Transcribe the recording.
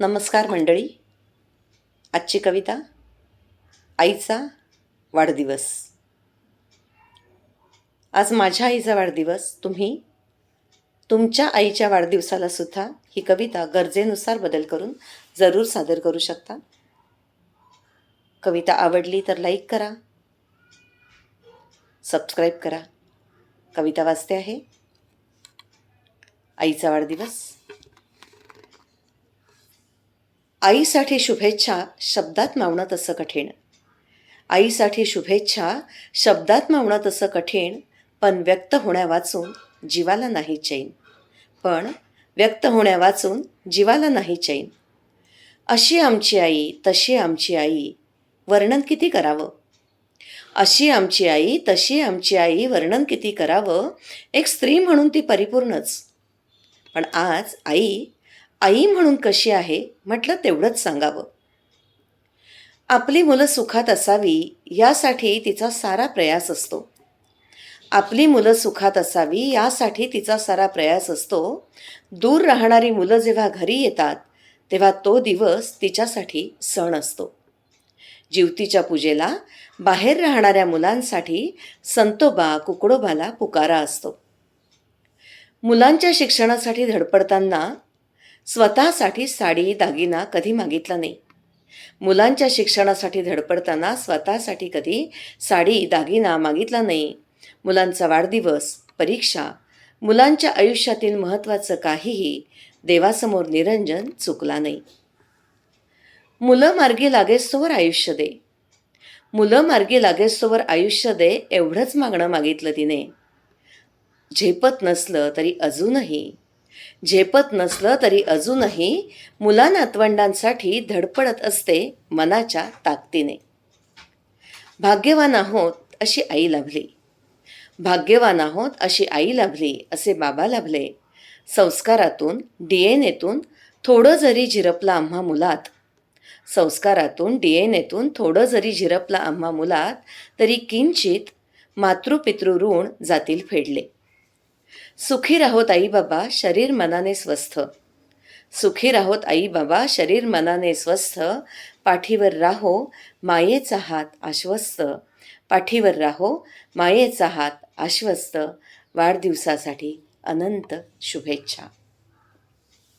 नमस्कार मंडळी. आजची कविता आईचा वाढदिवस. आज माझ्या आईचा वाढदिवस. तुम्ही तुमच्या आईच्या वाढदिवसाला सुद्धा ही कविता गरजेनुसार बदल करून जरूर सादर करू शकता. कविता आवडली तर लाईक करा, सबस्क्राईब करा. कविता वाचते आहे. आईचा वाढदिवस. आईसाठी शुभेच्छा शब्दात मावणं तसं कठीण. आईसाठी शुभेच्छा शब्दात मावणं तसं कठीण. पण व्यक्त होण्या वाचून जीवाला नाही चैन. पण व्यक्त होण्या वाचून जीवाला नाही चैन. अशी आमची आई, तशी आमची आई, वर्णन किती करावं. अशी आमची आई, तशी आमची आई, वर्णन किती करावं. एक स्त्री म्हणून ती परिपूर्णच. पण आज आई आई म्हणून कशी आहे म्हटलं तेवढंच सांगावं. आपली मुलं सुखात असावी यासाठी तिचा सारा प्रयास असतो. आपली मुलं सुखात असावी यासाठी तिचा सारा प्रयास असतो. दूर राहणारी मुलं जेव्हा घरी येतात तेव्हा तो दिवस तिच्यासाठी सण असतो. जिवतीच्या पूजेला बाहेर राहणाऱ्या मुलांसाठी संतोबा कुकडोबाला पुकारा असतो. मुलांच्या शिक्षणासाठी धडपडताना स्वतःसाठी साडी दागिना कधी मागितला नाही. मुलांच्या शिक्षणासाठी धडपडताना स्वतःसाठी कधी साडी दागिना मागितला नाही. मुलांचा वाढदिवस, परीक्षा, मुलांच्या आयुष्यातील महत्त्वाचं काहीही देवासमोर निरंजन चुकला नाही. मुलं मार्गी लागेस्तोवर आयुष्य दे. मुलं मार्गी लागेस्तोवर आयुष्य दे एवढंच मागणं मागितलं तिने. झेपत नसलं तरी अजूनही मुला नातवंडांसाठी धडपडत असते मनाच्या ताकदीने. भाग्यवान आहोत अशी आई लाभली. भाग्यवान आहोत अशी आई लाभली असे बाबा लाभले. संस्कारातून DNAतून थोडं जरी झिरपला आम्हा मुलात. संस्कारातून DNAतून थोडं जरी झिरपला आम्हा मुलात तरी किंचित मातृपितृ ऋण जातील फेडले. सुखी राहोत आई बाबा शरीर मनाने स्वस्थ. सुखी राहोत आई बाबा शरीर मनाने स्वस्थ. पाठीवर राहो मायेचा हात आश्वस्त. पाठीवर राहो मायेचा हात आश्वस्त. वाढदिवसासाठी अनंत शुभेच्छा.